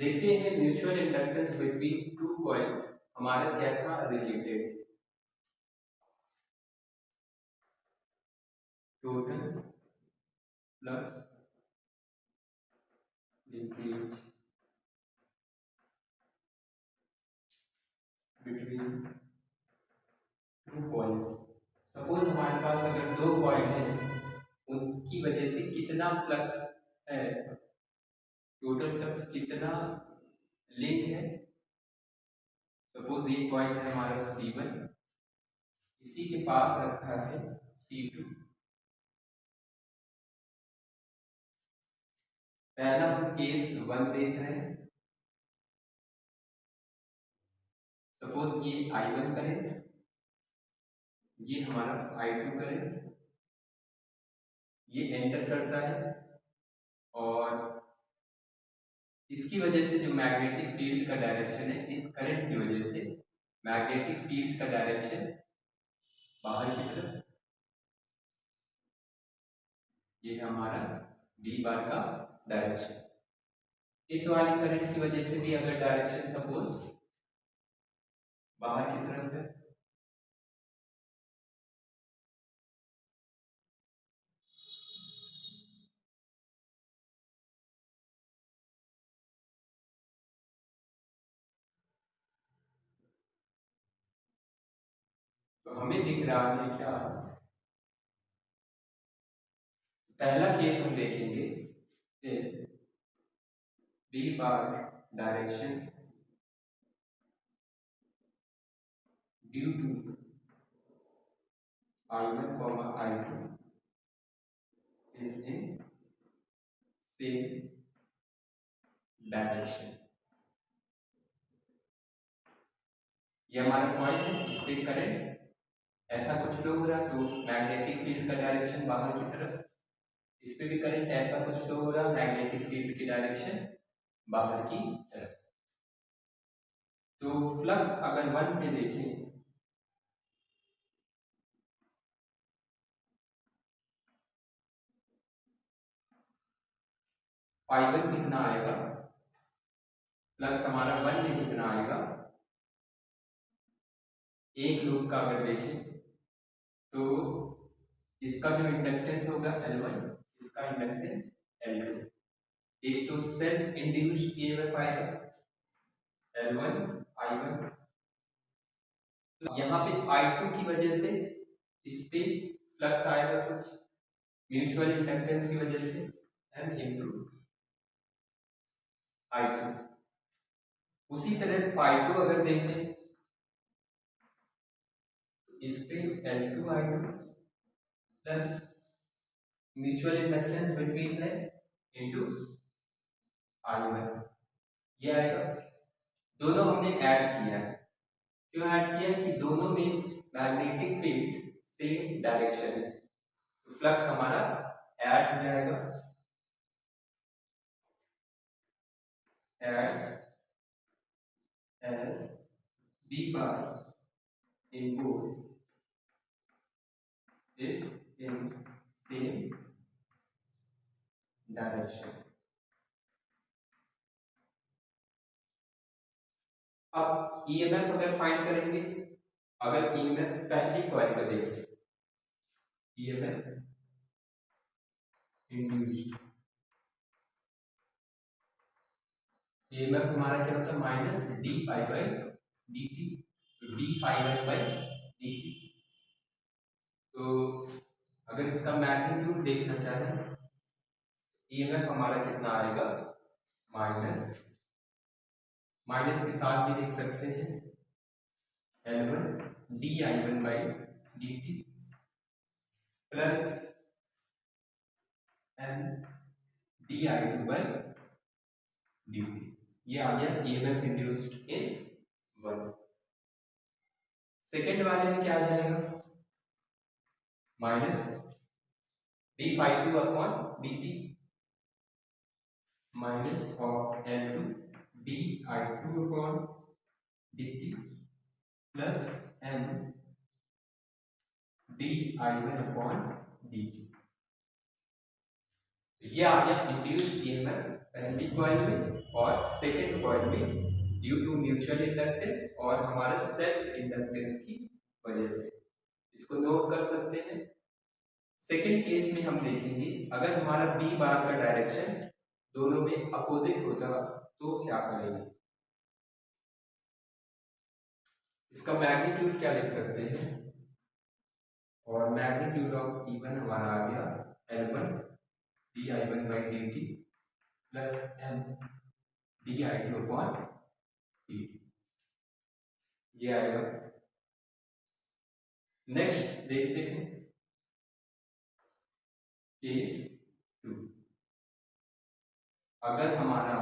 देखते हैं mutual inductance between two coils हमारा कैसा रिलेटेड है। Total flux linkage between two coils. Suppose हमारे पास अगर दो कॉइल हैं, उनकी वजह से कितना फ्लक्स है, टोटल फ्लक्स कितना लिंक है। सपोज ये कॉइल है हमारा C1, इसी के पास रखा है C2। पहला हम केस 1 देख रहे हैं। सपोज ये I1 करें, ये हमारा I2 करें, ये एंटर करता है और इसकी वजह से जो मैग्नेटिक फील्ड का डायरेक्शन है, इस करंट की वजह से मैग्नेटिक फील्ड का डायरेक्शन बाहर की तरफ, ये है हमारा B बार का डायरेक्शन। इस वाली करंट की वजह से भी अगर डायरेक्शन सपोज बाहर की तरफ है, तो हमें दिख रहा है क्या, पहला केस हम देखेंगे B बार direction due to I1, I2 is in same direction. ये हमारा पॉइंट है, इस पे करंट ऐसा कुछ फ्लो हो रहा है तो मैग्नेटिक फील्ड का डायरेक्शन बाहर की तरफ, इस पे भी करंट ऐसा कुछ फ्लो हो रहा है, मैग्नेटिक फील्ड की डायरेक्शन बाहर की तरफ। तो फ्लक्स अगर 1 पे देखें, फाइबर कितना आएगा, फ्लक्स हमारा 1 में कितना आएगा, एक लूप का अगर देखें तो इसका जो इंडक्टेंस होगा L1, इसका इंडक्टेंस L2। एक तो सेल्फ इंड्यूस्ड ईएमएफ आएगा L1 I1, यहाँ पे I2 की वजह से इस पे फ्लक्स आएगा कुछ म्यूचुअल इंडक्टेंस की वजह से M इंटू I2। उसी तरह phi2 अगर देखें तो इस पे L2 I2 plus mutual inductance between है इंटू I1, ये आएगा। दोनों हमने ऐड किया है, क्यों ऐड किया कि दोनों में मैग्नेटिक फील्ड सेम डायरेक्शन है, तो फ्लक्स हमारा ऐड हो जाएगा as B bar in both is in same direction। अब ईएमएफ अगर फाइंड करेंगे, अगर ईएमएफ पहली कॉइल को देखें, ईएमएफ इंड्यूस्ड, ईएमएफ हमारा क्या होता है minus d phi by d t, तो d phi by d t. तो अगर इसका मैग्नीट्यूड देखना चाहें, ईएमएफ हमारा कितना आएगा, माइनस माइनस के साथ भी लिख सकते हैं L1 d I1 by d t plus N d I2 by d t. ये आ गया ईएमएफ इंड्यूस्ड इन 1। सेकेंड वाले में क्या आ जाएगा, minus d phi two upon d t minus of L2 d I2 upon d t plus N d I1 upon d t. ये आ गया इंड्यूस्ड ईएमएफ पहली कॉइल में और सेकेंड कॉइल में ड्यू टू म्यूचुअल इंडक्टेंस और हमारे self inductance की वजह से। इसको नोट कर सकते हैं। सेकेंड केस में हम देखेंगे अगर हमारा बी बार का डायरेक्शन दोनों में अपोजिट होता तो क्या करेंगे। इसका मैग्नीट्यूड क्या लिख सकते हैं, और मैग्नीट्यूड ऑफ E1 हमारा आ गया L1 di1 by dt plus M di2 upon dt, ये आएगा। नेक्स्ट देखते हैं केस 2। अगर हमारा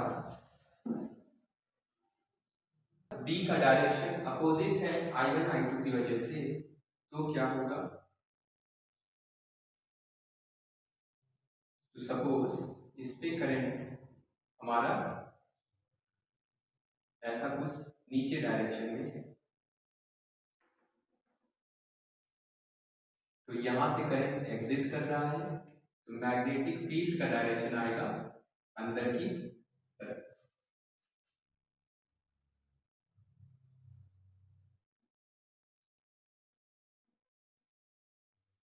B का डायरेक्शन अपोजिट है I1 I2 की वजह से तो क्या होगा। तो सपोज इस पे करंट हमारा ऐसा कुछ नीचे डायरेक्शन में है, तो यहां से करंट एग्जिट कर रहा है, तो मैग्नेटिक फील्ड का डायरेक्शन आएगा अंदर की तरफ।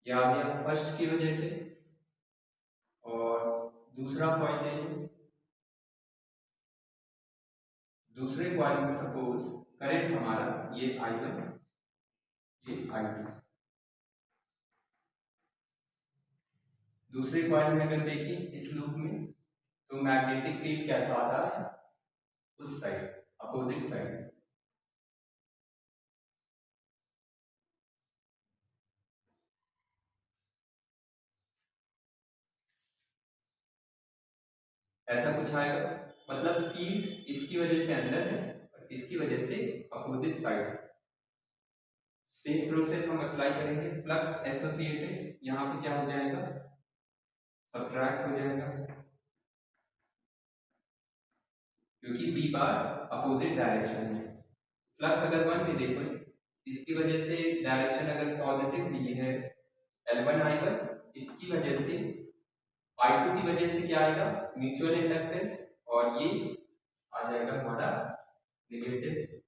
यह आ गया फर्स्ट की वजह से। और दूसरा पॉइंट ले लो, दूसरे कॉइल में सपोज करंट हमारा ये I1 ये I2। दूसरे कॉइल में अगर देखें इस लूप में तो मैग्नेटिक फील्ड कैसा आ रहा है, उस साइड अपोजिट साइड। ऐसा कुछ आएगा, मतलब फील्ड इसकी वजह से अंदर है और इसकी वजह से अपोजिट साइड है। सेम प्रोसेस हम अप्लाई करेंगे। फ्लक्स एसोसिएटेड यहाँ पे क्या हो जाएगा, सब्ट्रैक्ट हो जाएगा, क्योंकि बी बार अपोजिट डायरेक्शन में। फ्लक्स अगर वन में देखो इसकी वजह से डायरेक्शन अगर पॉजिटिव ली है L1 I1, इसकी वजह से I2 की वजह से क्या आएगा, म्यूचुअल इंडक्टेंस, और ये आ जाएगा हमारा नेगेटिव।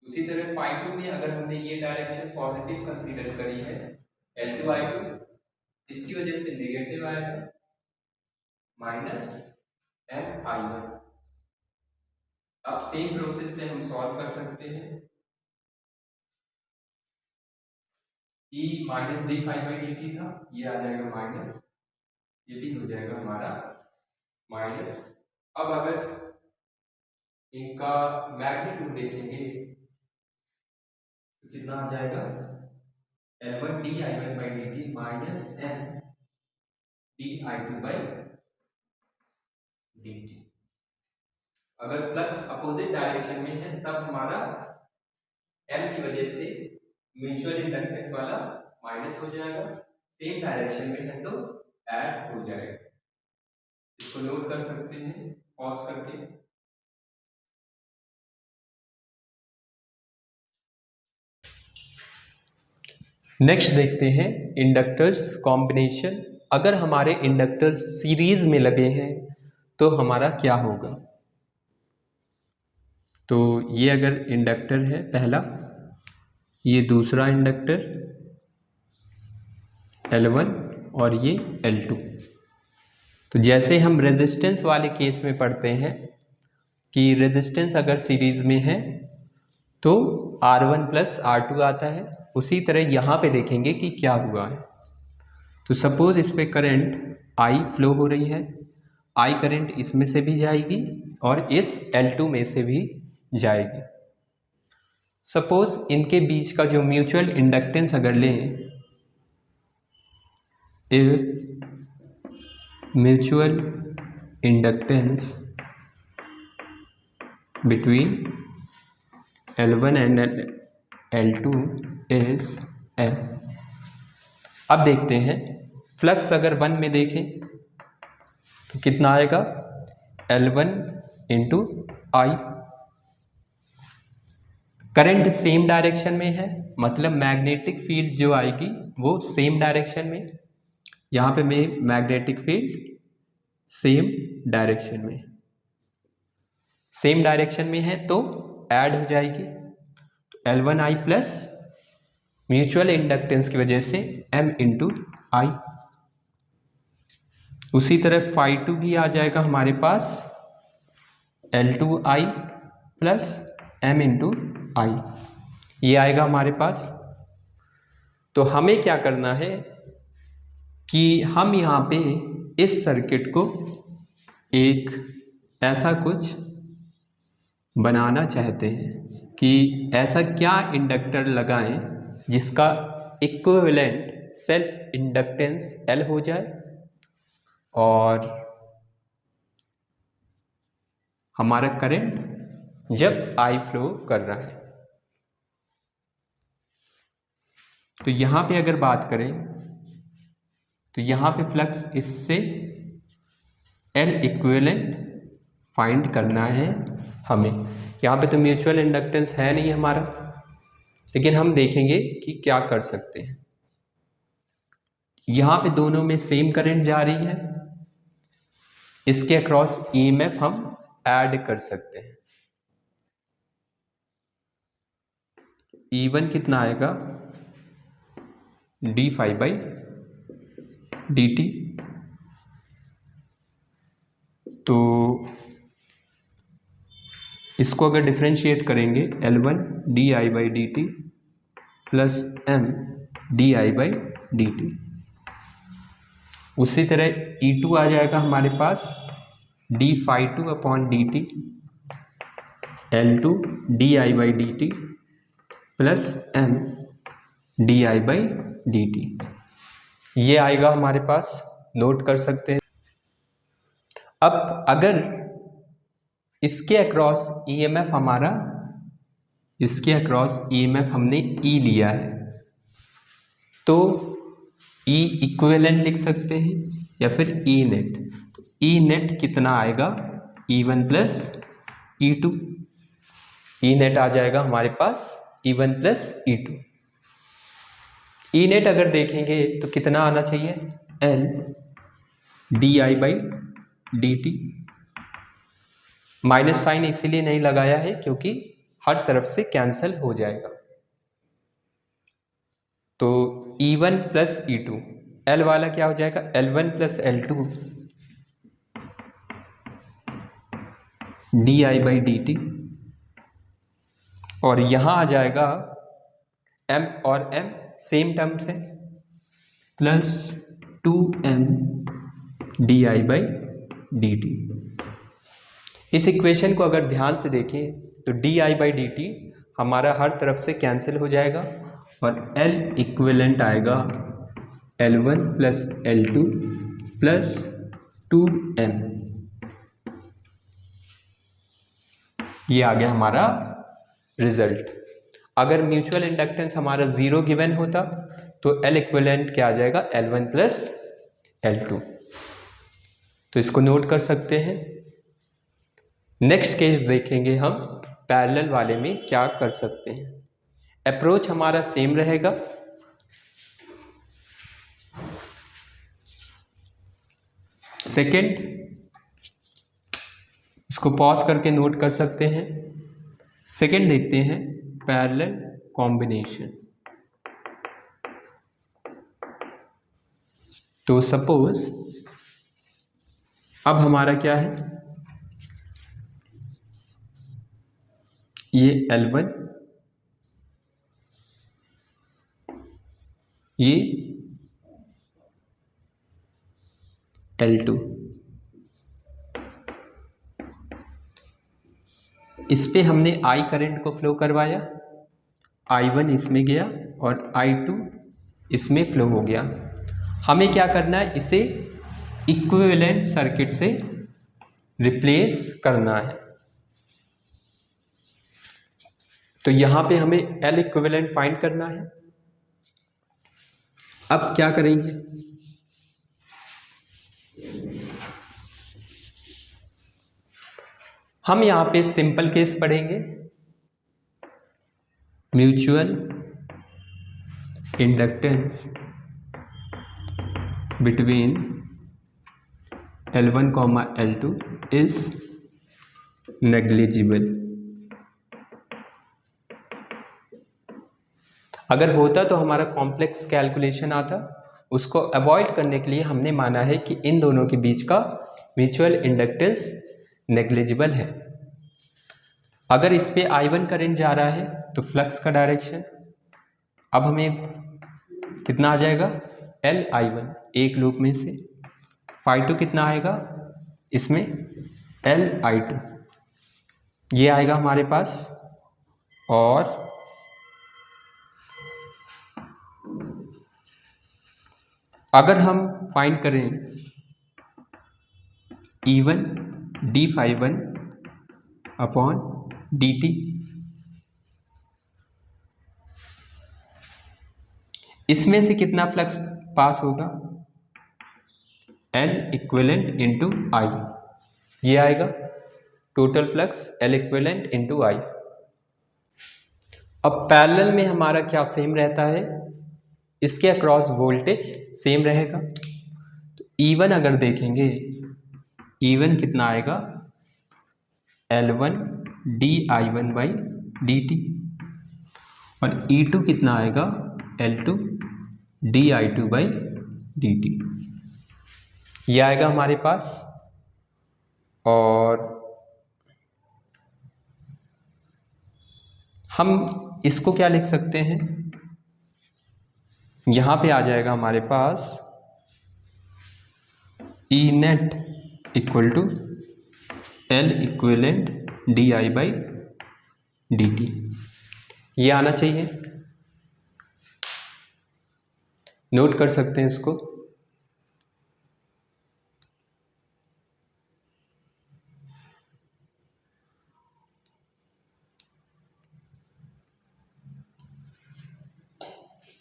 उसी तरह phi2 में अगर हमने ये डायरेक्शन पॉजिटिव कंसीडर करी है L2 I2, इसकी वजह से नेगेटिव आएगा माइनस MI1। अब सेम प्रोसेस से हम सॉल्व कर सकते हैं। E minus D five by d T था, ये आ जाएगा माइनस, ये भी हो जाएगा हमारा माइनस। अब अगर इनका मैग्नीट्यूड देखेंगे तो कितना आ जाएगा, L1 d I1 by d t minus M D I2 by d T. अगर फ्लक्स अपोजिट डायरेक्शन में है तब हमारा M की वजह से म्यूचुअल इंडक्टेंस वाला माइनस हो जाएगा, सेम डायरेक्शन में है तो ऐड हो जाएगा। इसको नोट कर सकते हैं पॉज करके। नेक्स्ट देखते हैं इंडक्टर्स कॉम्बिनेशन। अगर हमारे इंडक्टर्स सीरीज में लगे हैं तो हमारा क्या होगा। तो ये अगर इंडक्टर है पहला, ये दूसरा इंडक्टर L1 और ये L2। तो जैसे हम रेजिस्टेंस वाले केस में पढ़ते हैं कि रेजिस्टेंस अगर सीरीज में है तो R1 प्लस R2 आता है, उसी तरह यहाँ पे देखेंगे कि क्या हुआ है। तो सपोज इस पे करंट I फ्लो हो रही है, I करंट इसमें से भी जाएगी और इस L2 में से भी जाएगी। सपोज इनके बीच का जो म्यूचुअल इंडक्टेंस अगर लें, if mutual inductance between L1 and L2 is M। अब देखते हैं फ्लक्स अगर 1 में देखें तो कितना आएगा, L1 into I। Current same direction में है, मतलब मैग्नेटिक फील्ड जो आएगी वो सेम डायरेक्शन में। यहाँ पे मैं मैग्नेटिक फील्ड सेम डायरेक्शन में, सेम डायरेक्शन में है तो ऐड हो जाएगी, तो L1I प्लस म्यूचुअल इंडक्टेंस की वजह से M इंटू आई। उसी तरह phi2 भी आ जाएगा हमारे पास L2I plus M into I, ये आएगा हमारे पास। तो हमें क्या करना है कि हम यहाँ पे इस सर्किट को एक ऐसा कुछ बनाना चाहते हैं कि ऐसा क्या इंडक्टर लगाएं जिसका इक्विवेलेंट सेल्फ इंडक्टेंस L हो जाए और हमारा करंट जब I फ्लो कर रहा है। तो यहाँ पे अगर बात करें तो यहाँ पे फ्लक्स इससे L इक्विवेलेंट फाइंड करना है हमें। यहाँ पे तो म्यूचुअल इंडक्टेंस है नहीं हमारा, लेकिन हम देखेंगे कि क्या कर सकते हैं। यहाँ पे दोनों में सेम करंट जा रही है, इसके अक्रॉस EMF हम ऐड कर सकते हैं। E1 कितना आएगा, d phi बाई dt। तो इसको अगर डिफ्रेंशिएट करेंगे L1 di by dt plus M di by dt। उसी तरह E2 आ जाएगा हमारे पास d phi 2 upon dt L2 di by dt plus M di by dt, ये आएगा हमारे पास, नोट कर सकते हैं। अब अगर इसके अक्रॉस EMF हमारा, इसके अक्रॉस EMF हमने E लिया है, तो E इक्विवेलेंट लिख सकते हैं या फिर E नेट। तो E नेट कितना आएगा, E1 plus E2। E net आ जाएगा हमारे पास E1 plus E2। E net अगर देखेंगे तो कितना आना चाहिए, L di by dt। Minus sign इसीलिए नहीं लगाया है क्योंकि हर तरफ से कैंसिल हो जाएगा। तो E1 प्लस E2, L वाला क्या हो जाएगा, L1 plus L2 di by dt, और यहां आ जाएगा M और M सेम टर्म्स है, plus 2M di by dt। इस इक्वेशन को अगर ध्यान से देखें तो di बाई dt हमारा हर तरफ से कैंसिल हो जाएगा और L इक्विवेलेंट आएगा L1 plus L2 plus 2M। ये आ गया हमारा रिजल्ट। अगर म्यूचुअल इंडक्टेंस हमारा 0 गिवन होता तो L इक्विवेलेंट क्या आ जाएगा, L1 प्लस L2। तो इसको नोट कर सकते हैं। नेक्स्ट केस देखेंगे हम पैरेलल वाले में क्या कर सकते हैं। अप्रोच हमारा सेम रहेगा, सेकेंड इसको पॉज करके नोट कर सकते हैं। सेकेंड देखते हैं पैरेलल कॉम्बिनेशन। तो सपोज अब हमारा क्या है, ये L1, ये L2, इस पे हमने I करंट को फ्लो करवाया, I1 इसमें गया और I2 इसमें फ्लो हो गया। हमें क्या करना है, इसे इक्विवेलेंट सर्किट से रिप्लेस करना है। तो यहां पे हमें L इक्विवेलेंट फाइंड करना है। अब क्या करेंगे, हम यहां पे सिंपल केस पढ़ेंगे, mutual inductance between L1, L2 is negligible. अगर होता तो हमारा कॉम्प्लेक्स कैलकुलेशन आता, उसको अवॉइड करने के लिए हमने माना है कि इन दोनों के बीच का म्यूचुअल इंडक्टेंस नेग्लिजिबल है। अगर इस पे I1 करंट जा रहा है तो फ्लक्स का डायरेक्शन अब हमें कितना आ जाएगा, L/I1 एक लूप में से, φ2 कितना आएगा इसमें, L/I2 ये आएगा हमारे पास। और अगर हम फाइंड करें E1 d∅1 अपॉन dt, इसमें से कितना फ्लक्स पास होगा, L इक्विवेलेंट इंटू आई, ये आएगा total flux L equivalent into I. अब पैरेलल में हमारा क्या सेम रहता है, इसके अक्रॉस वोल्टेज सेम रहेगा। तो E1 अगर देखेंगे, E1 कितना आएगा, L1 di1 बाई dt, और E2 कितना आएगा, L2 di2 बाई dt, ये आएगा हमारे पास। और हम इसको क्या लिख सकते हैं, यहां पे आ जाएगा हमारे पास E net equal to L equivalent di by dt, ये आना चाहिए, नोट कर सकते हैं इसको।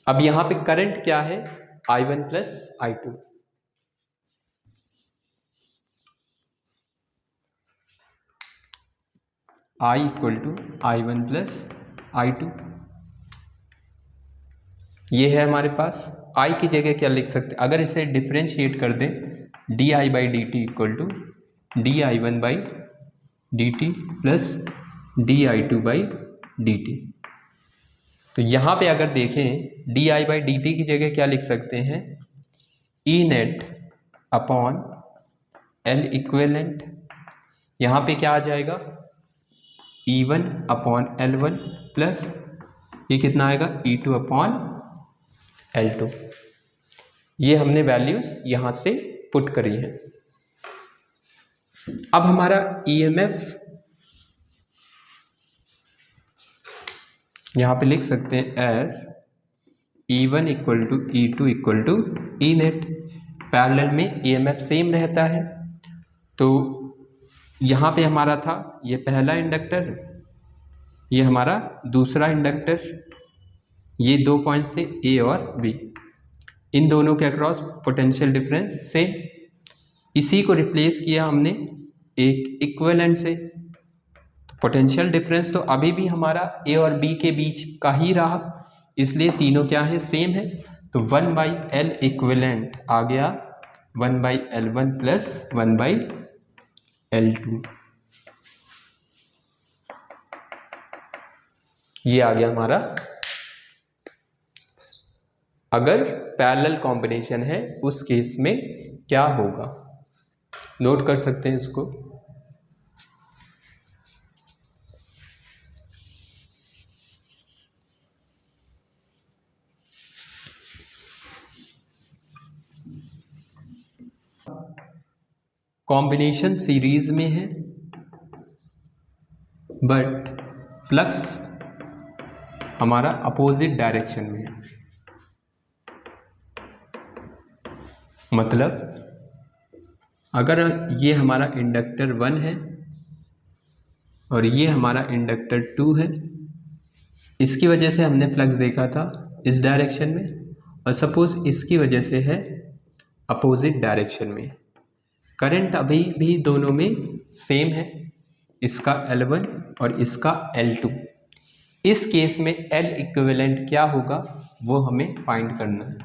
अब यहां पे करंट क्या है, I1 plus I2, I equal to I1 plus I2, ये है हमारे पास। I की जगह क्या लिख सकते हैं, अगर इसे डिफ्रेंशिएट कर दें, di by d t equal to di1 by d t plus di2 by d t. तो यहाँ पे अगर देखें di बाई डी टी की जगह क्या लिख सकते हैं, E net upon L equivalent, यहाँ पे क्या आ जाएगा, E1 अपॉन L1 प्लस ये कितना आएगा, E2 अपॉन L2। ये हमने वैल्यूज यहां से पुट करी है। अब हमारा EMF यहां पे लिख सकते हैं as E1 equal to E2 equal to E net. Parallel में EMF सेम रहता है, तो यहाँ पे हमारा था ये पहला इंडक्टर, ये हमारा दूसरा इंडक्टर, ये दो पॉइंट्स थे A और B, इन दोनों के अक्रॉस पोटेंशियल डिफरेंस सेम, इसी को रिप्लेस किया हमने एक इक्विवेलेंट से। पोटेंशियल डिफरेंस तो अभी भी हमारा A और B के बीच का ही रहा, इसलिए तीनों क्या है, सेम है। तो 1 बाई एल इक्विवेलेंट आ गया 1 by L1 plus 1 by L2, ये आ गया हमारा। अगर पैरेलल कॉम्बिनेशन है उस केस में क्या होगा, नोट कर सकते हैं इसको। कॉम्बिनेशन सीरीज में है बट फ्लक्स हमारा अपोजिट डायरेक्शन में है, मतलब अगर ये हमारा इंडक्टर 1 है और ये हमारा इंडक्टर 2 है, इसकी वजह से हमने फ्लक्स देखा था इस डायरेक्शन में, और सपोज इसकी वजह से है अपोजिट डायरेक्शन में, करंट अभी भी दोनों में सेम है, इसका L1 और इसका L2। इस केस में L इक्विवेलेंट क्या होगा वो हमें फाइंड करना है,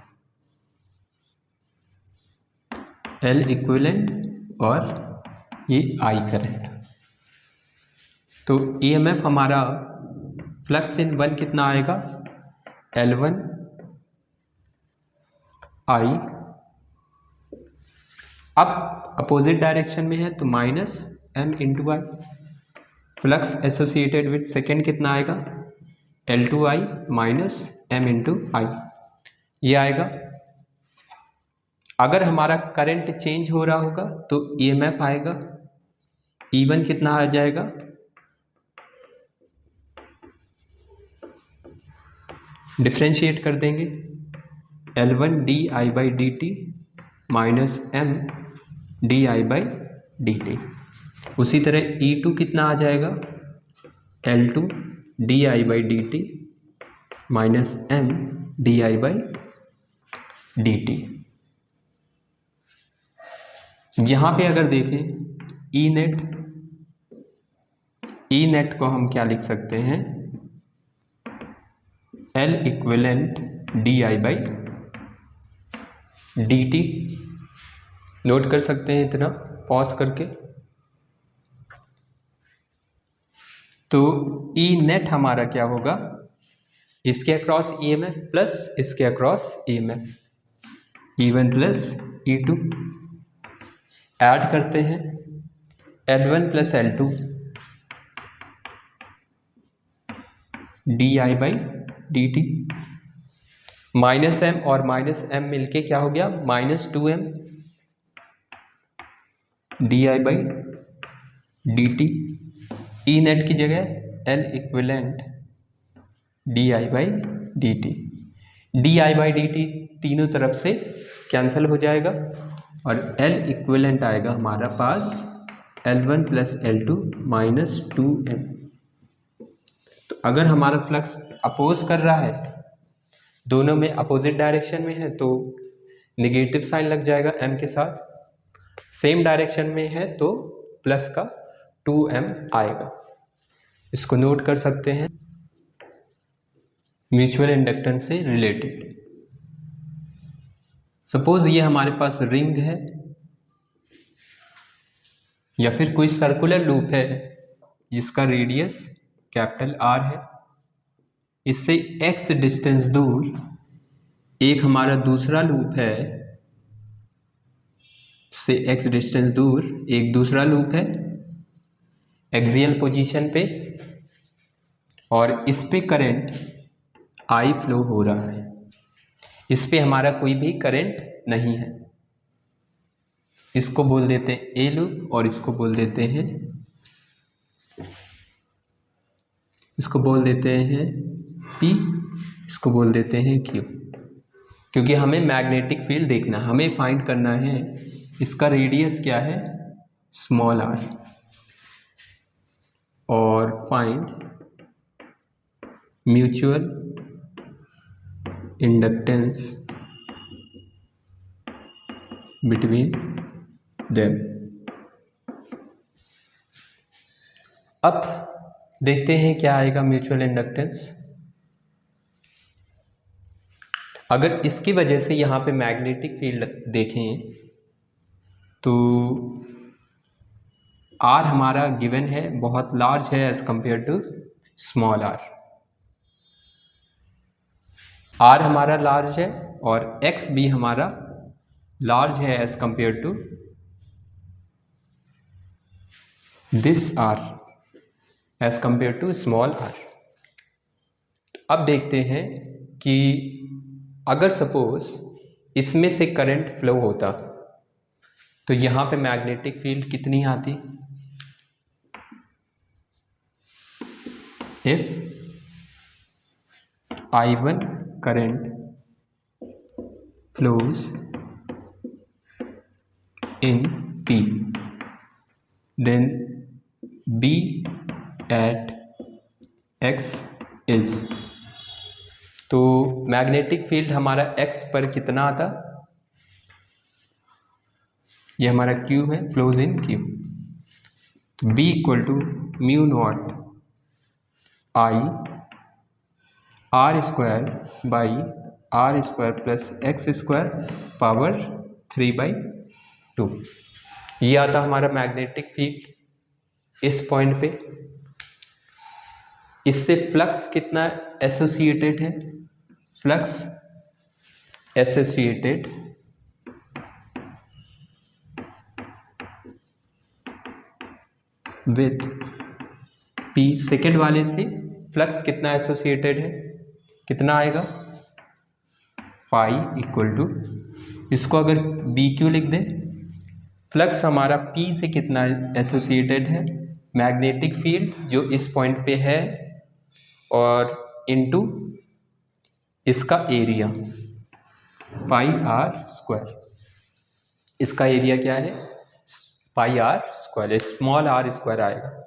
L इक्विवेलेंट और ये I करंट। तो ईएमएफ हमारा फ्लक्स इन 1 कितना आएगा, L1 I। अब अपोजिट डायरेक्शन में है तो minus M into I. Flux associated with second कितना आएगा, L2I minus M into I, ये आएगा। अगर हमारा करंट चेंज हो रहा होगा तो ईएमएफ आएगा, E1 कितना आ जाएगा, डिफ्रेंशिएट कर देंगे, L1 di/dt minus M di/dt। उसी तरह E2 कितना आ जाएगा, L2 di/dt minus M di/dt। यहाँ पे अगर देखें ई नेट को हम क्या लिख सकते हैं, L इक्विवेलेंट di/dt। नोट कर सकते हैं इतना पॉज करके। तो ई नेट हमारा क्या होगा, इसके अक्रॉस ईएमएफ प्लस इसके across EMF, E1 plus E2 add करते हैं, L1 plus L2 di/dt minus M और माइनस M मिलके क्या हो गया, minus 2M di/dt। E net की जगह L इक्विवेलेंट di/dt, di/dt तीनों तरफ से कैंसिल हो जाएगा और L इक्विवेलेंट आएगा हमारा पास L1 plus L2 minus 2M। तो अगर हमारा फ्लक्स अपोज कर रहा है, दोनों में अपोजिट डायरेक्शन में है तो निगेटिव साइन लग जाएगा M के साथ, सेम डायरेक्शन में है तो प्लस का 2M आएगा। इसको नोट कर सकते हैं म्यूचुअल इंडक्टेंस से रिलेटेड। सपोज ये हमारे पास रिंग है या फिर कोई सर्कुलर लूप है जिसका रेडियस कैपिटल R है, इससे x डिस्टेंस दूर एक हमारा दूसरा लूप है, से x डिस्टेंस दूर एक दूसरा लूप है एक्सियल पोजीशन पे, और इस पे करंट I फ्लो हो रहा है, इस पे हमारा कोई भी करंट नहीं है। इसको बोल देते हैं A लूप और इसको बोल देते हैं P, इसको बोल देते हैं Q। क्योंकि हमें मैग्नेटिक फील्ड देखना, हमें फाइंड करना है इसका रेडियस क्या है, स्मॉल r, और find mutual inductance between them. अब देखते हैं क्या आएगा म्यूचुअल इंडक्टेंस। अगर इसकी वजह से यहाँ पे मैग्नेटिक फील्ड देखें तो R हमारा गिवन है, बहुत लार्ज है as compare to small r। R हमारा लार्ज है और X भी हमारा लार्ज है as compare to this R, as compare to small r। अब देखते हैं कि अगर सपोज इसमें से करंट फ्लो होता तो यहाँ पे मैग्नेटिक फील्ड कितनी आती, if I1 current flows in P, then B at X is, तो मैग्नेटिक फील्ड हमारा X पर कितना आता, ये हमारा Q है, फ्लोज इन Q, तो B equal to mu naught I R square by R square plus X square power 3/2, ये आता हमारा मैग्नेटिक फील्ड इस पॉइंट पे। इससे फ्लक्स कितना एसोसिएटेड है, flux associated with P, second वाले से फ्लक्स कितना एसोसिएटेड है, कितना आएगा, फाई इक्वल टू, इसको अगर BQ लिख दें, फ्लक्स हमारा P से कितना एसोसिएटेड है, मैग्नेटिक फील्ड जो इस पॉइंट पे है, और इनटू इसका एरिया पाई आर स्क्वायर, इसका एरिया क्या है, pi are square, small r square आएगा।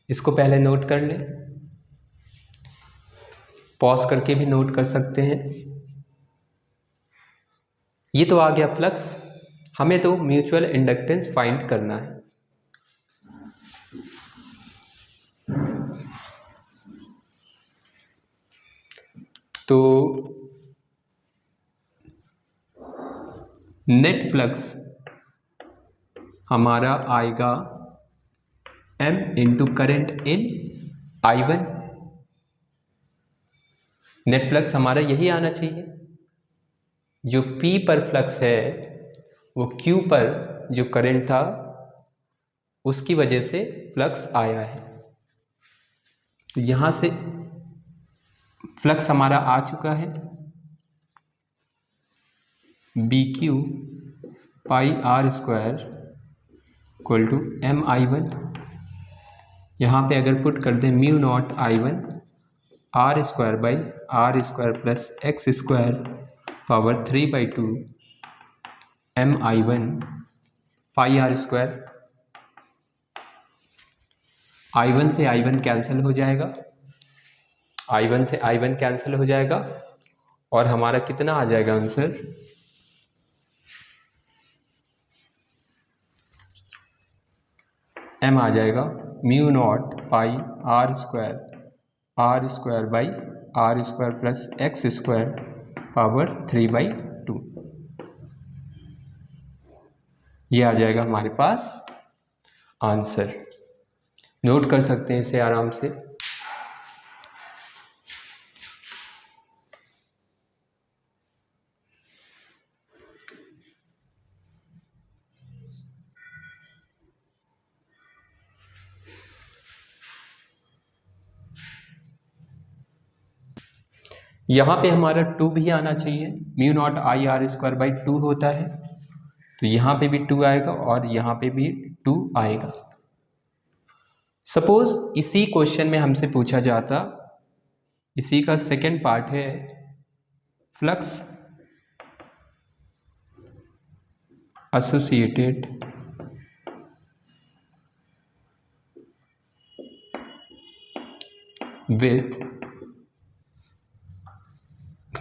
इसको पहले नोट कर लें, पॉज करके भी नोट कर सकते हैं। ये तो आ गया फ्लक्स, हमें तो म्यूचुअल इंडक्टेंस फाइंड करना है। तो नेट फ्लक्स हमारा आएगा M into current in I1। Net flux हमारा यही आना चाहिए, जो P पर फ्लक्स है वो Q पर जो करंट था उसकी वजह से फ्लक्स आया है। तो यहाँ से फ्लक्स हमारा आ चुका है, BQ pi are square equal to MI1। यहाँ पे अगर पुट कर दें mu naught I1 R square by R square plus x square power 3/2 MI1 pi are square, I1 से I1 कैंसिल हो जाएगा, I1 से I1 कैंसिल हो जाएगा, और हमारा कितना आ जाएगा आंसर, M आ जाएगा mu naught pi are square by R square plus x square power 3/2। ये आ जाएगा हमारे पास आंसर। नोट कर सकते हैं इसे आराम से। यहाँ पे हमारा 2 भी आना चाहिए, mu not I R square by 2 होता है, तो यहाँ पे भी 2 आएगा और यहाँ पे भी 2 आएगा। सपोज इसी क्वेश्चन में हमसे पूछा जाता, इसी का सेकेंड पार्ट है flux associated with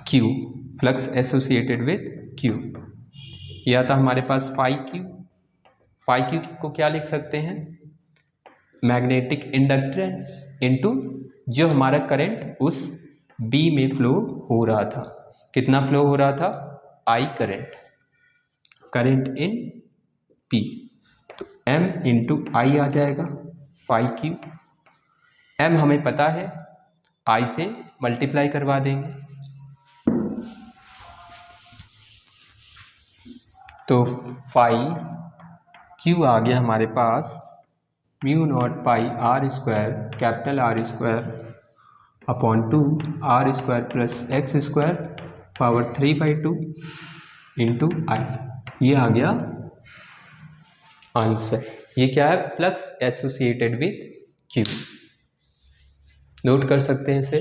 Q, flux associated with Q। यह था हमारे पास फाई क्यू को क्या लिख सकते हैं, मैग्नेटिक इंडक्टेंस इनटू जो हमारा करंट उस B में फ्लो हो रहा था, कितना फ्लो हो रहा था, I करंट इन P, तो M इंटू I आ जाएगा फाई क्यू। M हमें पता है, I से मल्टीप्लाई करवा देंगे, तो फाई क्यू आ गया हमारे पास mu naught pi are square capital r square upon 2 r square plus x square power 3/2 into I. ये आ गया आंसर। ये क्या है, flux associated with Q. Note कर सकते हैं इसे।